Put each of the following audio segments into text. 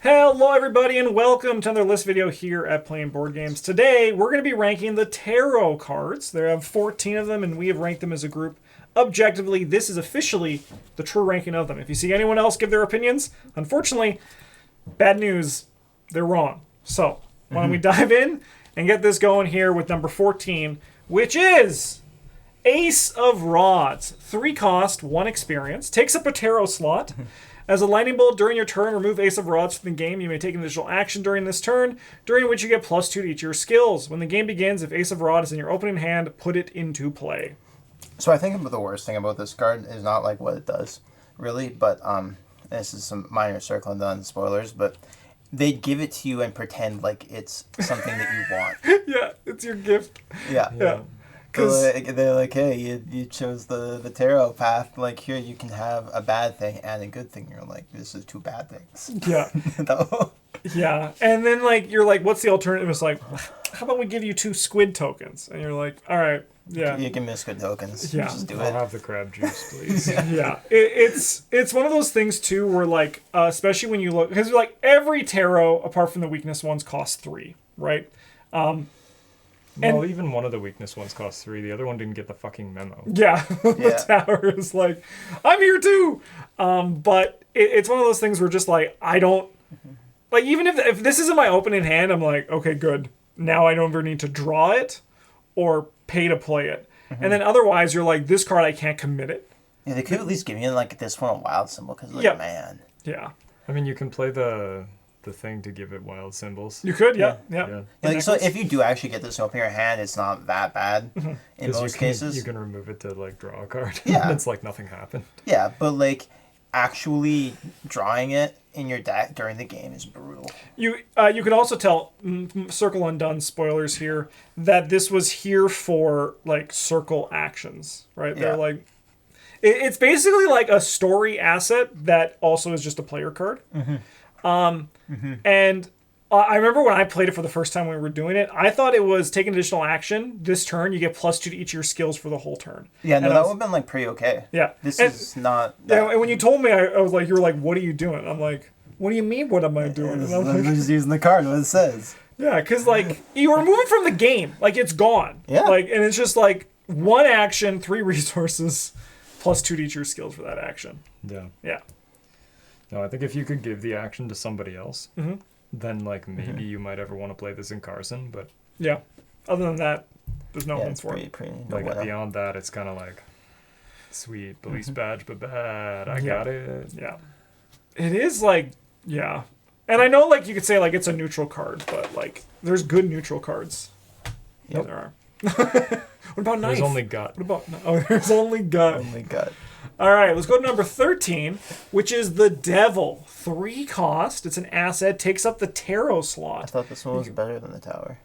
Hello everybody and welcome to another list video here at Playing Board Games. Today we're going to be ranking the tarot cards. There are 14 of them and we have ranked them as a group. Objectively, this is officially the true ranking of them. If you see anyone else give their opinions, unfortunately, bad news, they're wrong. So, why don't we dive in and get this going here with number 14, which is Ace of Rods. 3 cost, 1 experience. Takes up a tarot slot. As a lightning bolt during your turn, remove Ace of Rods from the game. You may take an additional action during this turn, during which you get +2 to each of your skills. When the game begins, if Ace of Rods is in your opening hand, put it into play. So I think the worst thing about this card is not like what it does, really, but this is some minor circle and done spoilers, but they give it to you and pretend like it's something that you want. Yeah, it's your gift. Yeah. They're like, hey, you chose the tarot path. Like, here you can have a bad thing and a good thing. You're like, this is 2 bad things. Yeah. No. Yeah. And then, like, you're like, what's the alternative? It's like, how about we give you 2 squid tokens? And you're like, all right, yeah. You can miss good tokens. Yeah. Just do it. I'll have the crab juice, please. Yeah. It's one of those things, too, where, like, especially when you look, because, like, every tarot, apart from the weakness ones, costs 3, right? Well, even one of the weakness ones costs 3. The other one didn't get the fucking memo. Yeah, the tower is like, I'm here too. But it's one of those things where just like, I don't, like, even if this isn't my opening hand, I'm like, okay, good. Now I don't ever need to draw it or pay to play it. And then otherwise you're like, this card, I can't commit it. Yeah, they could at least give you like this one a wild symbol because like, man. Yeah. I mean, you can play the thing to give it wild symbols. You could, yeah. Like, so if you do actually get this open your hand, it's not that bad in most cases. You can remove it to like draw a card. Yeah. It's like nothing happened. Yeah, but like actually drawing it in your deck during the game is brutal. You can also tell, Circle Undone spoilers here, that this was here for like circle actions, right? Yeah. They're like, it's basically like a story asset that also is just a player card. And I remember when I played it for the first time when we were doing it, I thought it was take an additional action this turn, you get +2 to each of your skills for the whole turn. Yeah, no, that would have been like pretty okay. Yeah. This is not that. Yeah, and when you told me, I was like, you were like, what are you doing? I'm like, what do you mean, what am I doing? And I'm I'm like, just using the card, what it says. yeah, because like, you remove it from the game. Like, it's gone. Yeah. Like, and it's just like, 1 action, 3 resources, +2 to each of your skills for that action. Yeah. Yeah. No, I think if you could give the action to somebody else, then like maybe you might ever want to play this in Carson, but Yeah. Other than that, there's no room It's for it. pretty like whatever. beyond that, it's kind of like, sweet, police badge, but bad. I got it. Yeah. It is like, yeah. And I know, like, you could say, like, it's a neutral card, but, like, there's good neutral cards. Yep. There are. What about knife? There's only gut. What about... Oh, there's only gut. Only gut. All right, let's go to number 13, which is the Devil. 3 cost. It's an asset. Takes up the tarot I slot. thought this one was better than the tower.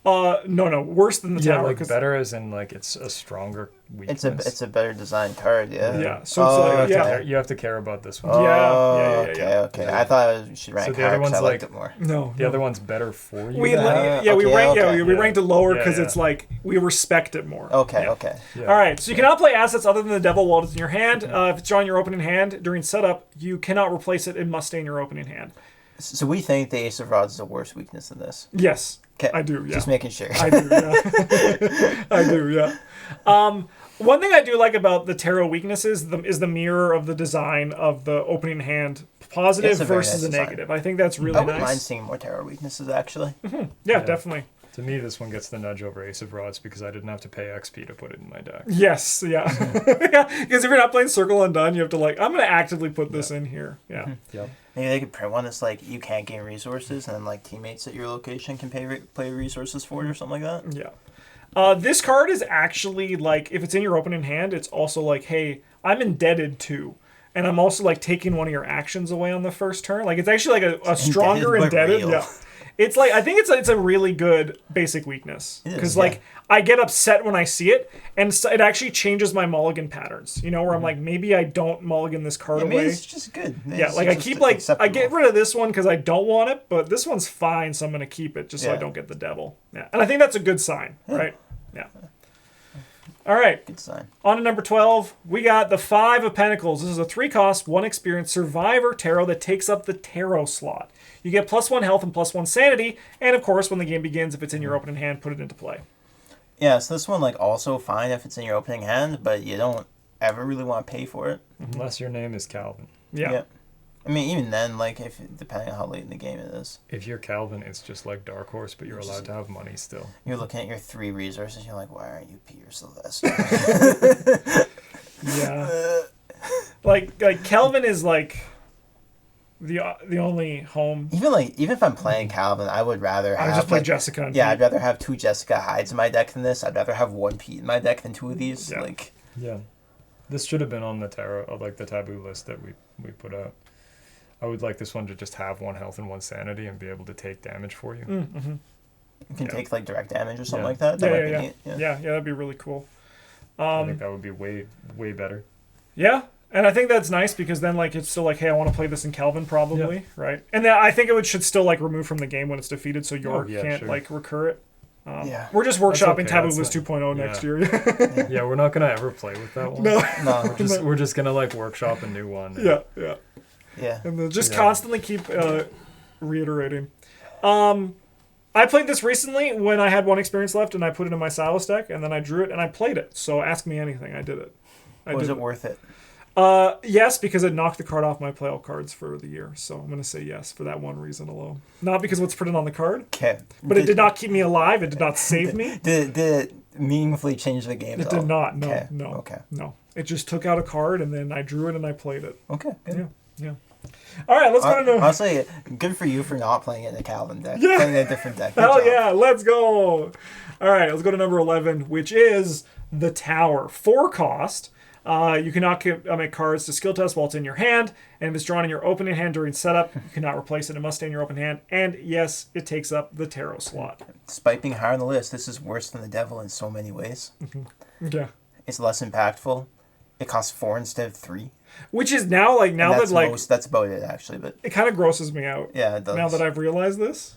No, worse than the Yeah, tower. like 'cause- better as in like it's a stronger weakness. It's a better designed card, yeah. Yeah, so it's like, yeah. You have to care about this one. Yeah. Okay. I thought I should rank the other higher 'cause one's I liked like- it more. No. The other one's better for you. We to have. we okay. ranked it lower Yeah, because yeah. it's like we respect it more. Okay, Yeah. okay. Yeah. All right, so you cannot play assets other than the Devil while it's in your hand. If it's on your opening hand during setup, you cannot replace it. It must stay in your opening hand. So we think the Ace of Rods is a worse weakness than this. Yes, Okay. I do. Yeah, Just making sure. I do. Yeah, I do. Yeah. One thing I do like about the tarot weaknesses is the mirror of the design of the opening hand, positive It's a very versus nice a design. negative. I think that's really I wouldn't mind nice. seeing more tarot weaknesses, actually. Yeah, definitely. To me, this one gets the nudge over Ace of Rods because I didn't have to pay XP to put it in my deck. Yes, yeah. Because if you're not playing Circle Undone, you have to like, I'm going to actively put this in here. Yeah. Yep. Maybe they could print one that's like you can't gain resources, and then like teammates at your location can play resources for it or something like that. Yeah. This card is actually like, if it's in your opening hand, it's also like, hey, I'm indebted to. And I'm also like taking one of your actions away on the first turn. Like, it's actually like a stronger indebted. real. Yeah. It's like, I think it's a really good basic weakness. It is, Because yeah. like, I get upset when I see it, and so it actually changes my mulligan patterns. You know, where I'm like, maybe I don't mulligan this card I mean, away. it's just good. Yeah, It's like I just keep like I acceptable. get rid of this one because I don't want it, but this one's fine, so I'm gonna keep it just so I Yeah. don't get the Devil. Yeah, and I think that's a good sign, right? Yeah. All right. Good sign. On to number 12, we got the 5 of Pentacles. This is a 3-cost, 1 experience Survivor Tarot that takes up the Tarot slot. You get +1 health and +1 sanity, and of course, when the game begins, if it's in your opening hand, put it into play. Yeah, so this one, like, also fine if it's in your opening hand, but you don't ever really want to pay for it. Unless your name is Calvin. Yeah. I mean, even then, like, if depending on how late in the game it is. If you're Calvin, it's just like Dark Horse, but you're allowed to have money still. You're looking at your 3 resources, and you're like, why aren't you Peter Sylvester? Yeah. like Kelvin is like the only home. Even if I'm playing Calvin, I would rather have... I just play like, Jessica and yeah, Pete. I'd rather have 2 Jessica Hydes in my deck than this. I'd rather have 1 Pete in my deck than 2 of these. Yeah. Like, Yeah. This should have been on the tarot, like the taboo list that we put out. I would like this one to just have 1 health and 1 sanity and be able to take damage for you. Mm-hmm. you can take, like, direct damage or something Yeah. like that. That might be Yeah. neat. Yeah, that'd be really cool. I think that would be way, way better. Yeah, and I think that's nice because then like it's still like, hey, I want to play this in Calvin probably, right? And then I think it should still like remove from the game when it's defeated, so York can't sure. like recur it. Yeah. We're just workshopping okay, Taboo that's List not- 2.0 next yeah. year. Yeah, we're not gonna ever play with that one. No. No. We're just gonna like workshop a new one. Yeah, Yeah. and then just Yeah. constantly keep reiterating. I played this recently when I had 1 experience left, and I put it in my Silas deck, and then I drew it and I played it. So ask me anything, I did it. Was it worth it? Yes, because it knocked the card off my play all cards for the year. So I'm going to say yes for that one reason alone. Not because what's printed on the card, Okay. but it did not keep me alive. It did not save me. Did it meaningfully change the game? It at all? did not. No, Okay. no, Okay. no. It just took out a card, and then I drew it and I played it. Okay. Good. Yeah. All right, let's go to Honestly, good for you for not playing it in a Calvin deck. Yeah. Playing a different deck. Good Hell job. yeah, let's go. All right, let's go to number 11, which is the Tower. 4 cost. You cannot make cards to skill test while it's in your hand, and if it's drawn in your opening hand during setup, you cannot replace it. It must stay in your open hand, and yes, it takes up the Tarot slot. Despite being higher on the list, this is worse than the Devil in so many ways. Yeah. It's less impactful. It costs 4 instead of 3. Which is now like That's about it actually, but it kind of grosses me out. yeah, it does. Now that I've realized this.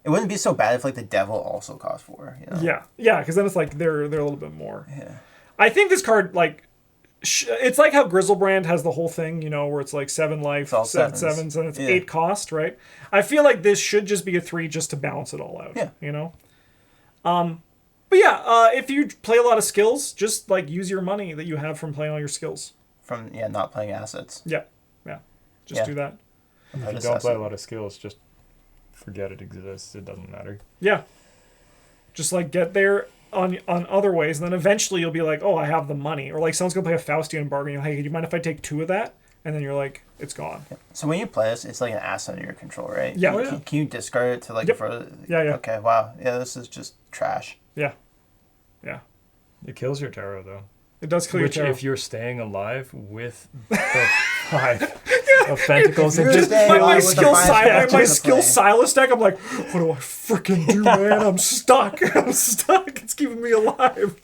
It wouldn't be so bad if like the Devil also cost 4. You know? Yeah, because then it's like they're a little bit more. Yeah. I think this card like it's like how Grizzlebrand has the whole thing, you know, where it's like 7 life, It's all 7 sevens. sevens, and it's Yeah. 8 cost, right? I feel like this should just be a 3 just to balance it all out. Yeah. You know. But yeah, if you play a lot of skills, just like use your money that you have from playing all your skills. From not playing assets. Yeah. Just Yeah. do that. If you don't play a lot of skills, just forget it exists. It doesn't matter. Yeah. Just like get there on other ways, and then eventually you'll be like, oh, I have the money. Or like someone's gonna play a Faustian bargain. Hey, do you mind if I take 2 of that? And then you're like, it's gone. So when you play this, it's like an asset under your control, right? Yeah. Can you discard it to like Yep. further? Yeah. Okay. Wow. Yeah. This is just trash. Yeah. It kills your tarot though. It does kill your Which, tarot. if you're staying alive with the 5 of Pentacles, If it you're just staying my alive with the skill five my Pentacles skill play. Silas deck, I'm like, what do I freaking do, man? I'm stuck. It's keeping me alive.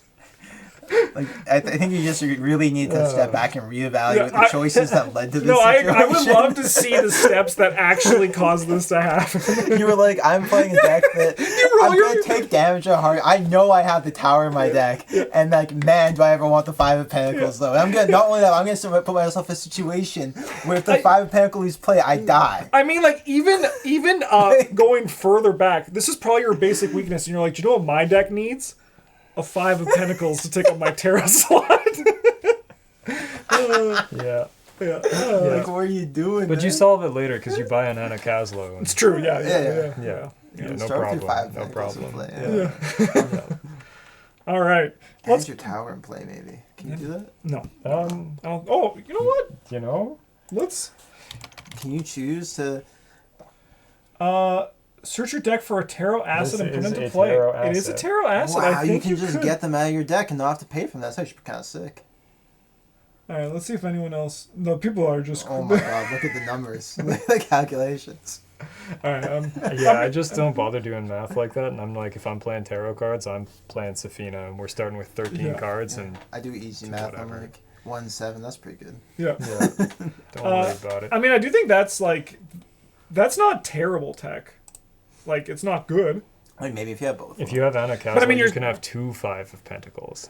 Like I think you just really need to step back and reevaluate the choices that led to this No, situation. I would love to see the steps that actually caused this to happen. You were like, I'm playing a deck that I'm you're- gonna take damage at heart. I know I have the tower in my deck, and like, man, do I ever want the 5 of Pentacles though? And I'm gonna not only that, I'm gonna put myself in a situation where if the 5 of Pentacles play, I die. I mean, like, even going further back, this is probably your basic weakness, and you're like, do you know what my deck needs? A 5 of Pentacles to take up my Tarot slot. yeah. Like, what are you doing? But man? you solve it later because you buy an Anna Caslo. It's true, yeah. Yeah, no Start with problem. your 5 of No Pentacles in problem. play, yeah. All right. Add your tower in play, maybe. Can you do that? No. Oh, you know what? You know, Let's Can you choose to? search your deck for a tarot asset This and put is into a play. tarot It is a asset. tarot asset. Wow, I think you can just could. get them out of your deck and not have to pay for them. That's actually kind of sick. All right, let's see if anyone else. The people are just. Oh my god, look at the numbers, the calculations. All right. yeah, I just don't bother doing math like that. And I'm like, if I'm playing tarot cards, I'm playing Safina, and we're starting with 13 Yeah. cards, and I do easy math. I'm whatever. like 1-7. That's pretty good. Yeah. yeah, don't worry about it. I mean, I do think that's like, that's not terrible tech. Like, it's not good. Like maybe if you have both. If you have Anna Caslo, But I mean, you you're- can have 2 5 of Pentacles.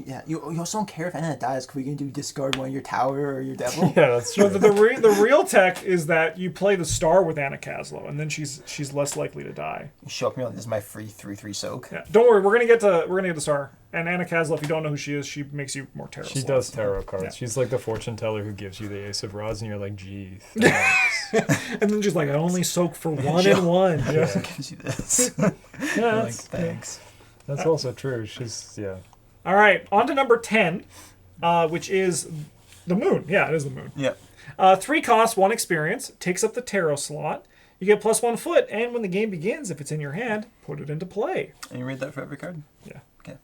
Yeah, you also don't care if Anna dies because we can do discard one of your tower or your devil. Yeah, that's So true. the real tech is that you play the star with Anna Caslow, and then she's less likely to die. You show up and you're like, this is my free 3/3 soak. Yeah. Don't worry, we're gonna get the star. And Anna Caslow, if you don't know who she is, she makes you more tarot. She slots. does tarot cards. Yeah. She's like the fortune teller who gives you the Ace of Rods, and you're like, gee, thanks. And then she's like, I only soak for one She'll- and one. Yeah. Gives you this. Yeah, You're like, that's, thanks. that's also true. She's, yeah. All right, on to number 10, which is the moon. Yeah, it is the moon. Yeah. 3 costs, 1 experience, takes up the tarot slot. You get +1 foot, and when the game begins, if it's in your hand, put it into play. And you read that for every card? Yeah. Okay.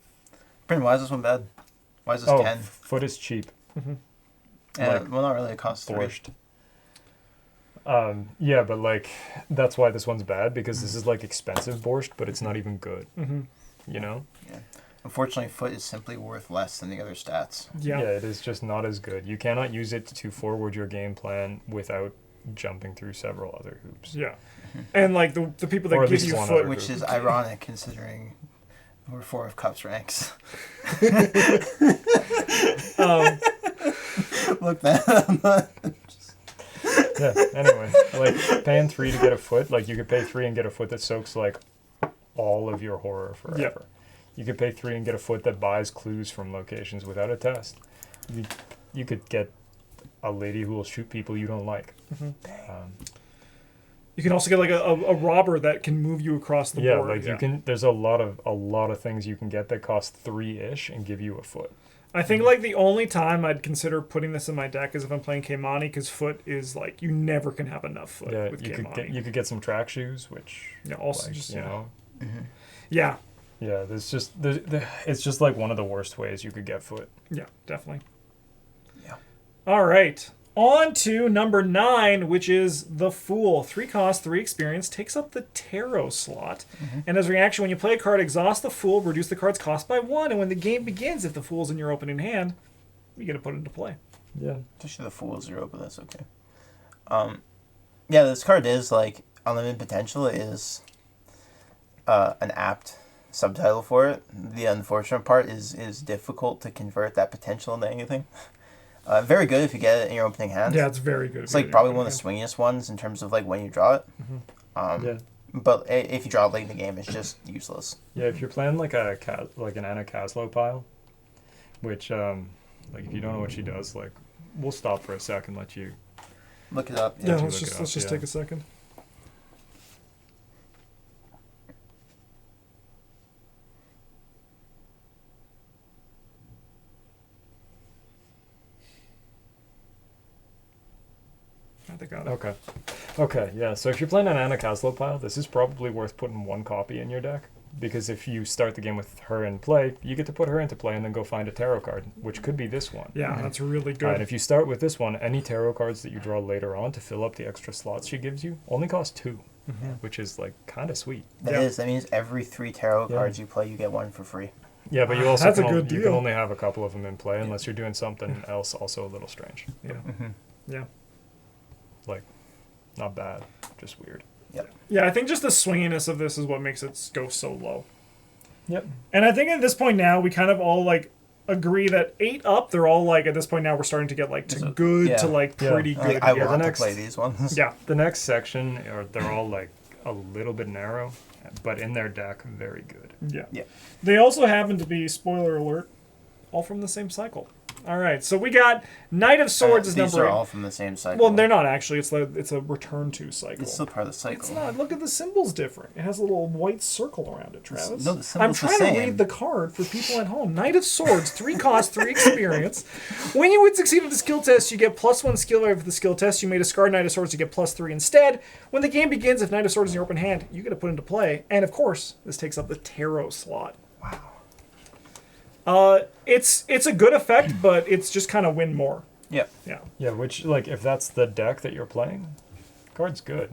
Brendan, why is this one bad? Why is this Oh, 10? foot is cheap. Well, not really. It costs 3. Borscht. Yeah, but like, that's why this one's bad, because this is like expensive borscht, but it's not even good. You know? Yeah. Unfortunately, foot is simply worth less than the other stats. Yeah. It is just not as good. You cannot use it to forward your game plan without jumping through several other hoops. Yeah. And like the people Or that at give least you one foot, other Which is ironic considering we're 4 of Cups ranks. Look, man. I'm not... Yeah, anyway, like paying 3 to get a foot, like you could pay 3 and get a foot that soaks like all of your horror forever. Yep. You could pay 3 and get a foot that buys clues from locations without a test. You could get a lady who will shoot people you don't like. you can also get like a robber that can move you across the Yeah, board. like you can. There's a lot of things you can get that cost 3-ish and give you a foot. I think like the only time I'd consider putting this in my deck is if I'm playing Keimani, because foot is like you never can have enough foot Yeah, with you Keimani. could get some track shoes, which Yeah, also like, just you know. yeah, Yeah, it's just like one of the worst ways you could get foot. yeah, definitely. Yeah. All right, on to number 9, which is the Fool. 3 cost, 3 experience, takes up the tarot slot, and as a reaction, when you play a card, exhaust the Fool, reduce the card's cost by 1, and when the game begins, if the Fool's in your opening hand, you get to put it into play. Yeah. Especially the Fool 0, but that's okay. Yeah, this card is like unlimited potential is an apt subtitle for it. The unfortunate part is difficult to convert that potential into anything. Very good if you get it in your opening hand. Yeah, it's very good. It's like probably one of the swingiest ones in terms of like when you draw it. Yeah. But if you draw it late in the game, it's just useless. Yeah, if you're playing like an Anna Caslow pile, which like if you don't know what she does, like we'll stop for a sec and let you. Look it up. Yeah, you let's look it just up, yeah. take a second. I think I got it. Okay, yeah. So if you're playing an Anna Caslow pile, this is probably worth putting 1 copy in your deck. Because if you start the game with her in play, you get to put her into play and then go find a tarot card, which could be this one. Yeah, that's really good. And if you start with this one, any tarot cards that you draw later on to fill up the extra slots she gives you only cost 2, which is like kind of sweet. That means every 3 tarot Yeah. cards you play, you get 1 for free. Yeah, but you also That's a can good you can deal. only have a couple of them in play unless you're doing something else also a little strange. Yeah. Yeah. Like, not bad, just weird. Yeah, I think just the swinginess of this is what makes it go so low. Yep. And I think at this point now, we kind of all like agree that 8 up, they're all like, at this point now, we're starting to get like to good yeah. to like Yeah. pretty good. Like, I here. want next- to play these ones. Yeah. The next section, they're all like a little bit narrow, but in their deck, very good. Yeah. Yeah. They also happen to be, spoiler alert, all from the same cycle. All right, so we got Knight of Swords is These number are 8. all from the same cycle. Well, they're not actually. It's a return to cycle. It's still part of the cycle. It's not. Look at the symbol's different. It has a little white circle around it, Travis. No, the symbol's I'm the trying to same. read the card for people at home. Knight of Swords, 3 cost, 3 experience. When you would succeed at the skill test, you get +1 skill for the skill test. You may discard Knight of Swords to get +3 instead. When the game begins, if Knight of Swords is in your open hand, you get to put into play. And of course, this takes up the tarot slot. Wow. It's a good effect, but it's just kind of win more. Yep. Yeah. Yeah, which, like, if that's the deck that you're playing, card's good.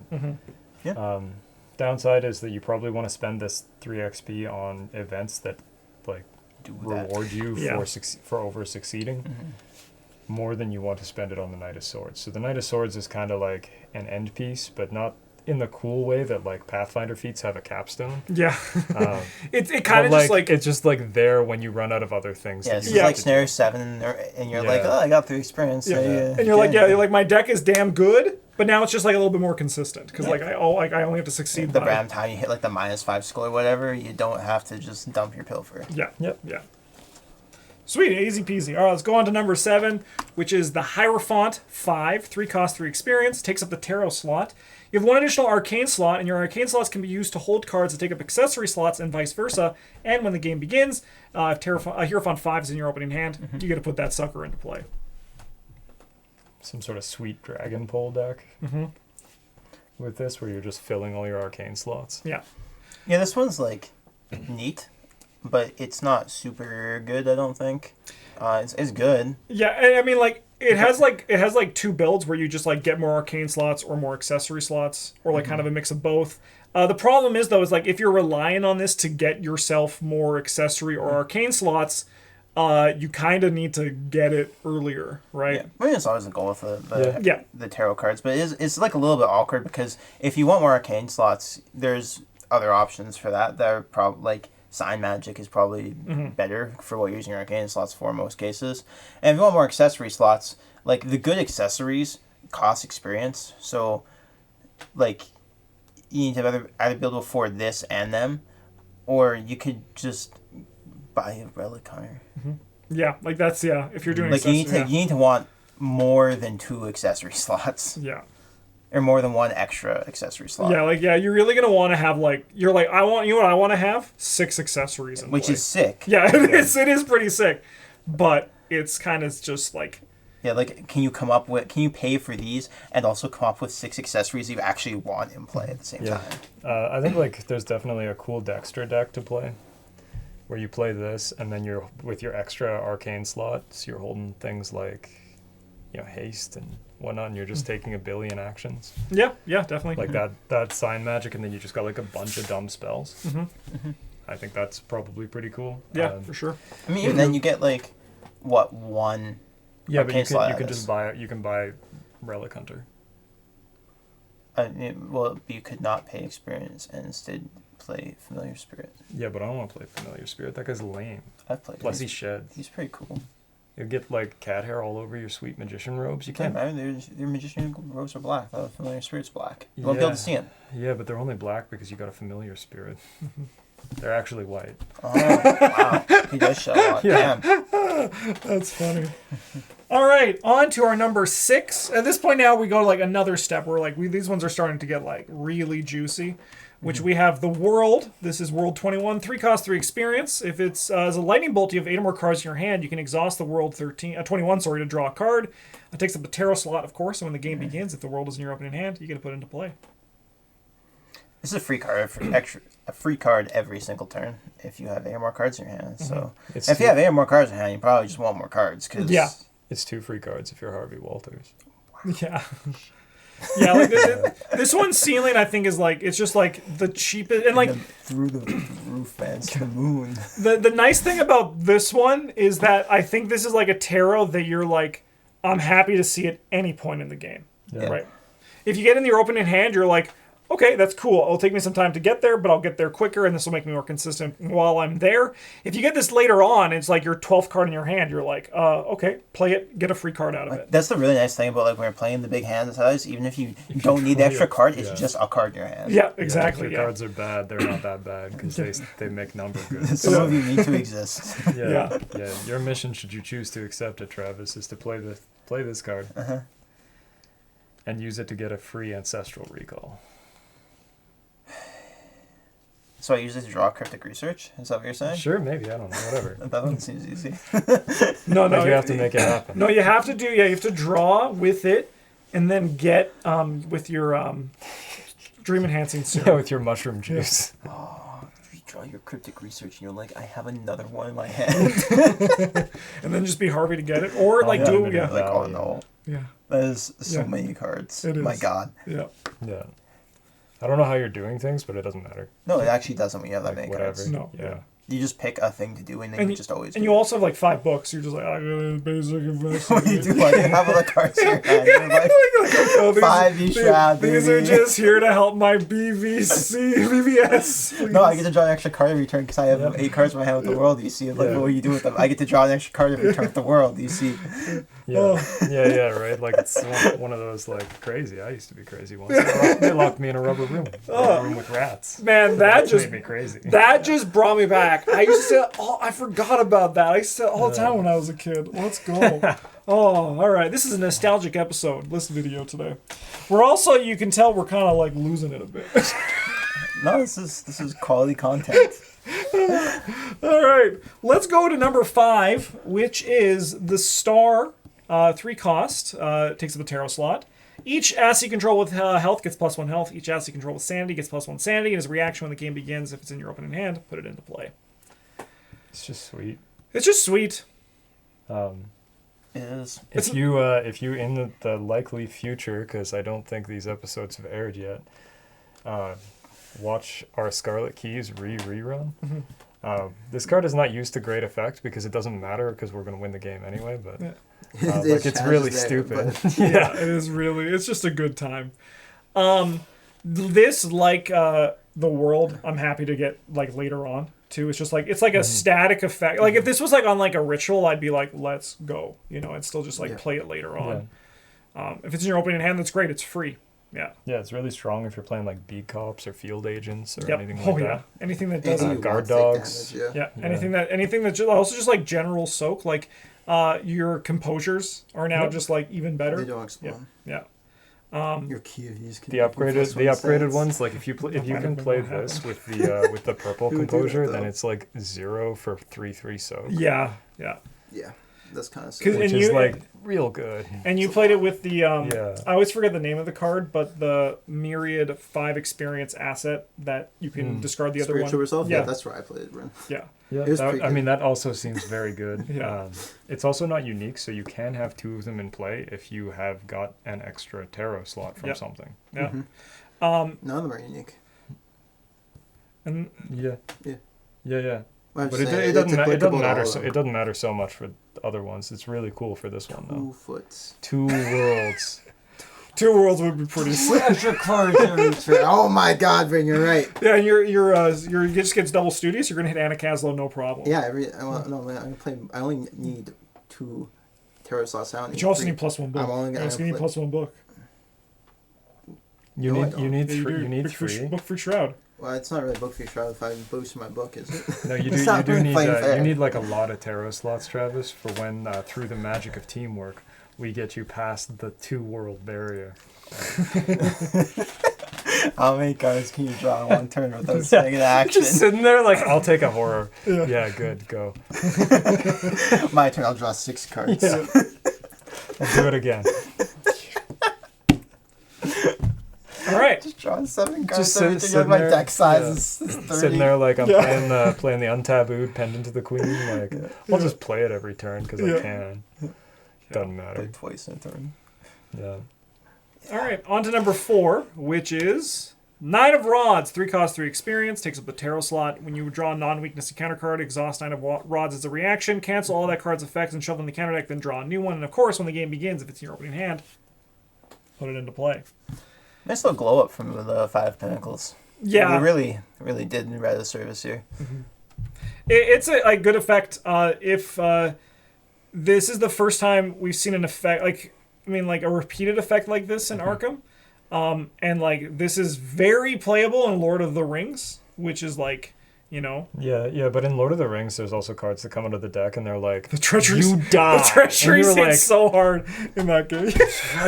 Yeah. Downside is that you probably want to spend this 3 XP on events that, like, Do that. reward you Yeah. for over succeeding more than you want to spend it on the Knight of Swords. So the Knight of Swords is kind of like an end piece, but not in the cool way that like Pathfinder feats have a capstone. Yeah. Um, it kind of but, just like it's just like there when you run out of other things. Yeah, to it's use just it like to Snare do. 7, and you're Yeah. like, oh, I got 3 experience. Yeah. So and you're like, yeah, you're like my deck is damn good, but now it's just like a little bit more consistent because Yeah. like I only have to succeed the by ram time you hit like the -5 score or whatever, you don't have to just dump your pilfer. Yeah. Yep. Yeah. Sweet, easy peasy. All right, let's go on to number 7, which is the Hierophant 5, 3 cost, 3 experience. Takes up the Tarot slot. You have 1 additional Arcane slot, and your Arcane slots can be used to hold cards that take up accessory slots and vice versa. And when the game begins, if Hierophant 5 is in your opening hand, you get to put that sucker into play. Some sort of sweet dragon pole deck with this, where you're just filling all your arcane slots. Yeah. Yeah, this one's like neat, but it's not super good, I don't think. It's good. Yeah, I mean, like it has like 2 builds where you just like get more arcane slots or more accessory slots or like kind of a mix of both. The problem is though is like if you're relying on this to get yourself more accessory or arcane slots, you kind of need to get it earlier, right? Yeah, I mean, it's always a goal with Yeah. the tarot cards, but it's like a little bit awkward because if you want more arcane slots, there's other options for that. That are probably like sign magic is probably better for what you're using your arcane slots for in most cases. And if you want more accessory slots, like the good accessories cost experience. So, like, you need to either be able to afford this and them, or you could just buy a relic hunter. Yeah, like that's if you're doing Like you need accessory, to you need to want more than 2 accessory slots. yeah. Or more than 1 extra accessory slot. Yeah, like you're really gonna want to have like you're like I want what I want to have 6 accessories in which play. is sick. Yeah, it is pretty sick, but it's kind of just like Yeah, like can you pay for these and also come up with 6 accessories you actually want in play at the same Yeah. time? I think like there's definitely a cool Dexter deck to play, where you play this and then you're with your extra arcane slots, you're holding things like, haste and whatnot, and you're just taking a billion actions. yeah, definitely. Like that sign magic, and then you just got like a bunch of dumb spells. I think that's probably pretty cool. Yeah, for sure. I mean, even then you get like, what, 1 Yeah, but arcane slot you out can of just this. buy Relic Hunter. Well, you could not pay experience and instead play Familiar Spirit. Yeah, but I don't want to play Familiar Spirit. That guy's lame. I've played Plus him. he sheds. He's pretty cool. You'll get like cat hair all over your sweet magician robes. You Can't can't. matter. Your magician robes are black. The Familiar Spirit's black. You won't be able to see him. Yeah, but they're only black because you got a familiar spirit. They're actually white. Oh, wow. He does show a lot. Yeah. Damn. That's funny. All right, on to our number 6. At this point now, we go to like another step where like these ones are starting to get like really juicy. Which we have the World. This is World 21, 3 cost, 3 experience. If it's as a lightning bolt, you have 8 or more cards in your hand. You can exhaust the World 21 to draw a card. It takes up the Tarot slot, of course. And when the game begins, if the World is in your opening hand, you get to put it into play. This is a free card a free card every single turn if you have 8 or more cards in your hand. So It's if you two- have 8 or more cards in your hand, you probably just want more cards. Cause Yeah. It's 2 free cards if you're Harvey Walters. Yeah. Yeah, like this one's ceiling, I think, is like, it's just like the cheapest. And like, through the roof fence to the moon. the nice thing about this one is that I think this is like a tarot that you're like, I'm happy to see at any point in the game. Yeah. Right. If you get in your opening hand, you're like, okay, that's cool. It'll take me some time to get there, but I'll get there quicker, and this will make me more consistent while I'm there. If you get this later on, it's like your 12th card in your hand. You're like, okay, play it, get a free card out of it. That's the really nice thing about like when you're playing the big hand size. Even if you don't need the extra card, it's just a card in your hand. Yeah, exactly. If Yeah, your cards are bad, they're not that bad because they make number good. Some of you need to exist. Yeah. Your mission, should you choose to accept it, Travis, is to play this card and use it to get a free ancestral recall. So I use it to draw cryptic research? Is that what you're saying? Sure, maybe, I don't know, whatever. That one seems easy. no, Like you have to make it happen. No, you have to you have to draw with it, and then get with your dream enhancing serum. Yeah, with your mushroom juice. You draw your cryptic research and you're like, I have another one in my hand. And then just be Harvey to get it, or like yeah, do maybe yeah, Like, oh Value. no. yeah, That is so Yeah. many cards. It My is. God. yeah. Yeah. I don't know how you're doing things, but it doesn't matter. No, it actually doesn't when you have that Like, many whatever. cards. No, Yeah. You just pick a thing to do, and then you just always. And you also have like 5 books. You're just like, I got a basic investigation. You do like you have all the cards in your hand. You're like, Oh, 5 each round. These are just here to help my BVS. Please. No, I get to draw an extra card every turn because I have 8 cards in my hand with the world. You see, like, what do you do with them? I get to draw an extra card every turn with the world. You see. Yeah, right. Like it's one of those like crazy. I used to be crazy once. They locked me in a rubber room with rats. Man, that just made me crazy. That just brought me back. I used to say, I forgot about that. I used to say it all the time when I was a kid. Let's go. Oh, all right. This is a nostalgic episode. List video today. We're also, you can tell, we're kind of like losing it a bit. No, this is quality content. All right, let's go to number 5, which is the Star. 3 cost, takes up a tarot slot. Each asset you control with health gets +1 health. Each asset you control with sanity gets +1 sanity. And as a reaction when the game begins, if it's in your opening hand, put it into play. It's just sweet. It's just sweet. It is. If you in the likely future, because I don't think these episodes have aired yet, watch our Scarlet Keys rerun. Mm-hmm. This card is not used to great effect because it doesn't matter because we're going to win the game anyway, but it's really stupid. Yeah, it is really. It's just a good time. This, like the world, I'm happy to get like later on too. It's just like it's like a static effect. Like if this was like on like a ritual, I'd be like, let's go. You know, I'd still just like play it later on. If it's in your opening hand, that's great. It's free. Yeah. Yeah, it's really strong if you're playing like beat cops or field agents or anything like that. Anything that doesn't guard dogs. Anything that also just like general soak, like your composures are now just like even better. They don't explode. Yeah. Your keys can the upgraded ones, like if you can play this with the purple composure, then it's like 0 for 3/3 soak. Yeah. That's kind of which is like real good. And you played it with the I always forget the name of the card, but the myriad 5 experience asset that you can discard the other one. Spiritual Resolve? Yeah, that's where I played it, Ren. Yeah. That also seems very good. Yeah. It's also not unique, so you can have 2 of them in play if you have got an extra tarot slot from something. Yeah. None of them are unique. And Yeah. But it doesn't matter. It doesn't matter so much for the other ones. It's really cool for this one though. 2 foots. 2 worlds. 2 worlds would be pretty sick. Extra cards every turn. Oh my God, Vin, you're right. Yeah, and you just gets double studious. You're gonna hit Anna Caslow, no problem. Yeah, I only need 2 tarot slots. But you also need +1 book. You also need +1 book. You need 3. You need 3. Book for Shroud. Well, it's not really book for Shroud if I boost my book, is it? No, you do need you need like a lot of tarot slots, Travis, for when through the magic of teamwork we get you past the 2 world barrier. How many cards can you draw in one turn without taking action? Just sitting there like, I'll take a horror. Yeah, good, go. My turn, I'll draw 6 cards. Yeah. I'll do it again. All right. Just drawing 7 cards. Just everything. My deck size is 30. Sitting there like I'm playing the untabooed Pendant to the Queen. Like I'll just play it every turn because I can. Doesn't matter. Play twice in a turn. Yeah. All right. On to number 4, which is 9 of Rods. 3 cost, 3 experience. Takes up the tarot slot. When you draw a non-weakness encounter card, exhaust 9 of Rods as a reaction. Cancel all that card's effects and shuffle in the counter deck. Then draw a new one. And of course, when the game begins, if it's in your opening hand, put it into play. Nice little glow up from the 5 Pentacles. Yeah. We really did rather service here. Mm-hmm. It's a good effect. If this is the first time we've seen an effect, like a repeated effect like this in Arkham. And like this is very playable in Lord of the Rings, which is like, you know. Yeah, but in Lord of the Rings, there's also cards that come out of the deck, and they're like, the treachery. You die. The treachery hits like, so hard in that game.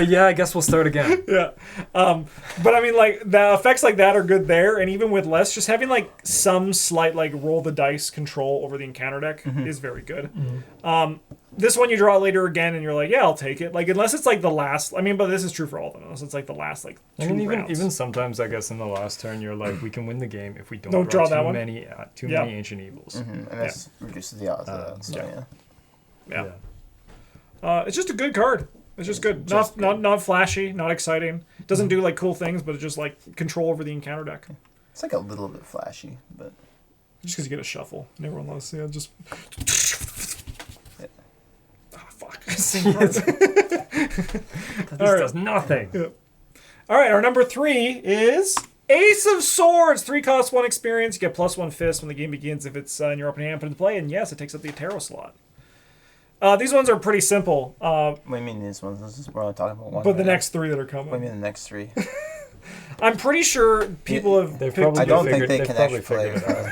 Yeah, I guess we'll start again. Yeah, but I mean, like the effects like that are good there, and even with less, just having like some slight like roll the dice control over the encounter deck is very good. This one you draw later again, and you're like, yeah, I'll take it. Like unless it's like the last. I mean, but this is true for all of them. Unless it's like the last like 2 rounds. Even sometimes, I guess in the last turn, you're like, we can win the game if we don't draw too many ancient evils. And this reduces the odds of that. So, yeah. It's just a good card. It's just good. Not flashy, not exciting. Doesn't do like cool things, but it's just like control over the encounter deck. It's like a little bit flashy, but Just because you get a shuffle. And everyone loves just... Oh, fuck. Same cards. This does nothing. Yeah. All right, our number 3 is Ace of Swords. 3 cost 1 experience. You get +1 fist when the game begins if it's in your opening hand put into play. And yes, it takes up the tarot slot. These ones are pretty simple. What do you mean these ones? We're only talking about one. But the next 3 that are coming. What do you mean the next 3? I'm pretty sure people have They've picked... probably I don't think figured, they they've can probably actually figured it out.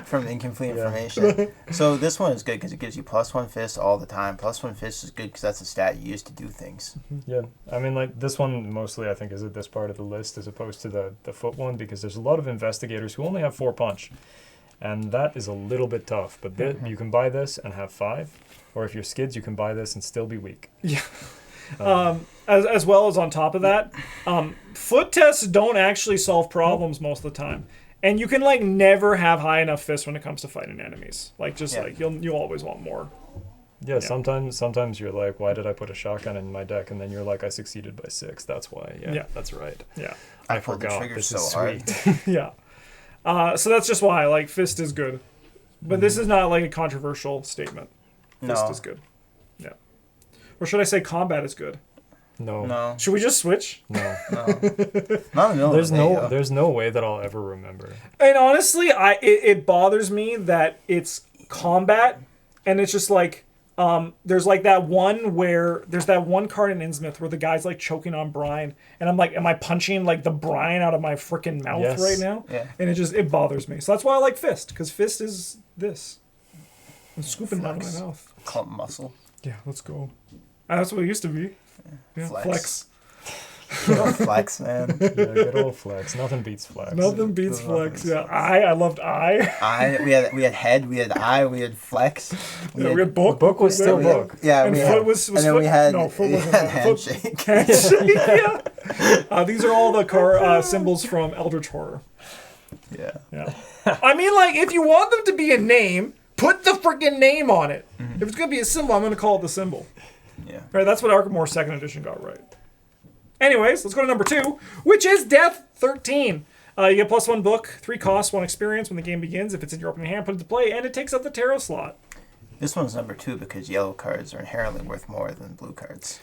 From incomplete information. So this one is good because it gives you +1 fist all the time. +1 fist is good because that's a stat you use to do things. Yeah, I mean, like, this one mostly I think is at this part of the list as opposed to the foot one, because there's a lot of investigators who only have 4 punch, and that is a little bit tough. But you can buy this and have 5, or if you're skids, you can buy this and still be weak. Yeah. As well as on top of that, foot tests don't actually solve problems most of the time. And you can like never have high enough fists when it comes to fighting enemies. Like just like you'll always want more. Yeah, sometimes you're like, why did I put a shotgun in my deck? And then you're like, I succeeded by 6. That's why. Yeah, that's right. Yeah. I pulled the trigger This so is hard. sweet. Yeah. So that's just why like fist is good. But this is not like a controversial statement. Fist is good. Yeah. Or should I say combat is good? No. Should we just switch? No. Not in the middle There's of the day, no there's no way that I'll ever remember. And honestly, it bothers me that it's combat, and it's just like there's like that one where there's that one card in Innsmouth where the guy's like choking on brine, and I'm like, am I punching like the brine out of my freaking mouth right now? Yeah. And it bothers me. So that's why I like fist, because fist is this. I'm scooping it out of my mouth. Call it muscle. Yeah, let's go. That's what it used to be. Yeah, flex. Good old flex, man. Yeah, good old flex. Nothing beats flex. Nothing beats flex. Yeah, I loved I. We had head, we had eye, we had flex. We had book. Book was still book. Yeah, And we foot had, was and then foot. we had, No, foot we wasn't had that. Foot- handshake. Yeah. These are all the symbols from Eldritch Horror. Yeah. Yeah. I mean, like, if you want them to be a name, put the freaking name on it. If it's going to be a symbol, I'm going to call it the symbol. Yeah. All right, that's what Arkham Horror 2nd Edition got right. Anyways, let's go to number 2, which is Death 13. You get +1 book, 3 costs, 1 experience when the game begins. If it's in your opening hand, put it to play, and it takes up the tarot slot. This one's number 2 because yellow cards are inherently worth more than blue cards.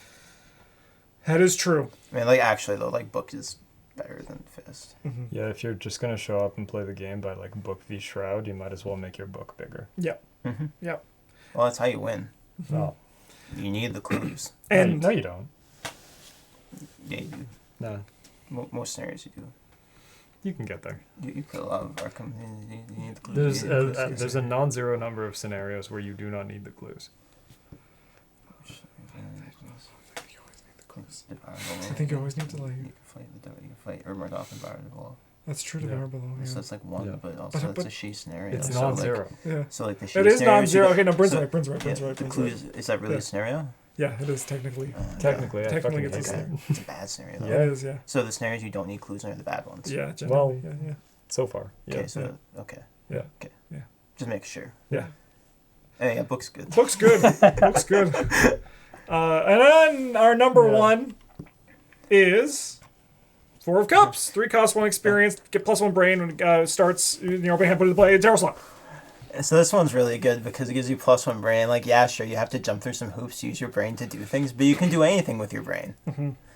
That is true. I mean, like, actually, though, like, book is better than fist. Yeah, if you're just gonna show up and play the game by like book v shroud, you might as well make your book bigger. Yep. Yep. Well, that's how you win. Oh. You need the clues. And no, you don't. Yeah, you do. No, Most scenarios you do. you can get there. You play a lot of Arkham. You need the clues. There's a non-zero number of scenarios where you do not need the clues. I think you always need to, like... You can fight Urmardov and Bar below. That's true to below, yeah. So that's like one, Yeah. but also But it's a she scenario. It's so non-zero. Yeah. So like the she It is scenario, non-zero. so Okay, no, Bryn's so- right. Bryn's right. yeah, Bryn's right. the Bryn's clue right. is that really Yeah. a scenario? Yeah, it is technically. Technically, I Technically, fucking it's a hate that. It's a bad scenario. Though. Yeah, it is, yeah. So the scenarios you don't need clues are the bad ones. Yeah, generally. Yeah. So far. Yeah. Okay. So okay. Yeah. Okay. Yeah. Just make sure. Yeah. Yeah, book's good. Book's good. Book's good. And then our number 1 is 4 of Cups. 3 costs, 1 experience. Get +1 brain when it starts in your opening hand. Put it to play. Tarot slot. So this one's really good because it gives you +1 brain. Like, yeah, sure, you have to jump through some hoops to use your brain to do things, but you can do anything with your brain.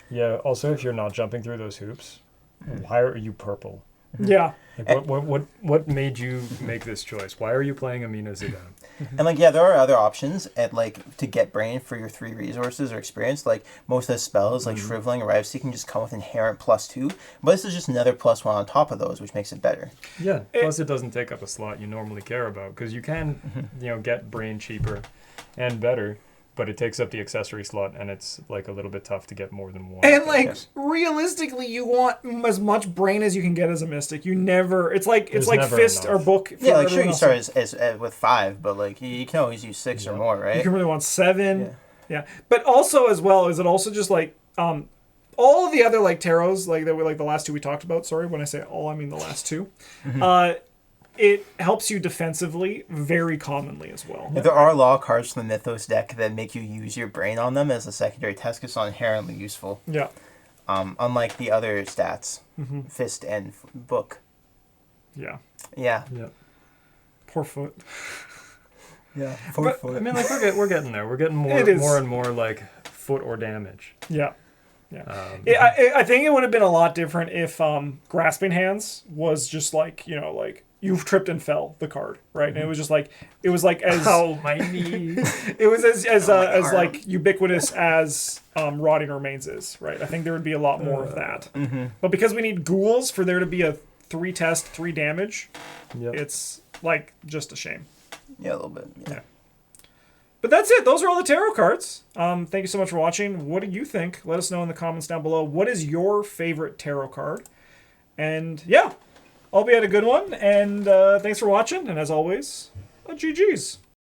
Yeah. Also, if you're not jumping through those hoops, why are you purple? Yeah. Like, what made you make this choice? Why are you playing Amina Zidane? And like, yeah, there are other options at like to get brain for your 3 resources or experience. Like most of the spells, like shriveling or rive seeking, just come with inherent +2. But this is just another +1 on top of those, which makes it better. Yeah. Plus, it doesn't take up a slot you normally care about because you can, get brain cheaper and better. But it takes up the accessory slot, and it's like a little bit tough to get more than one. And like realistically, you want as much brain as you can get as a mystic. You never. It's like There's like never fist enough. or book. For Yeah, like sure, everyone you else. start as with 5, but like you can always use 6 or more, right? You can really want 7. Yeah. Yeah. But also as well is it also just like all of the other like tarots like that were like the last 2 we talked about. Sorry, when I say all, I mean the last 2. It helps you defensively very commonly as well. There are a lot of cards from the Mythos deck that make you use your brain on them as a secondary test because it's not inherently useful. Yeah. Unlike the other stats, Fist and Book. Yeah. Yeah. Yeah. Poor foot. Yeah, I mean, like we're getting there. We're getting more and more like foot or damage. Yeah. Yeah. I think it would have been a lot different if Grasping Hands was just like, like you've tripped and fell the card, right? And it was just like as my knee. it was as like ubiquitous as Rotting Remains is, right? I think there would be a lot more of that. But because we need ghouls for there to be a 3 test, 3 damage, it's like just a shame. Yeah, a little bit. Yeah. But that's it. Those are all the tarot cards. Thank you so much for watching. What do you think? Let us know in the comments down below. What is your favorite tarot card? And yeah, hope you had a good one. And thanks for watching. And as always, GG's.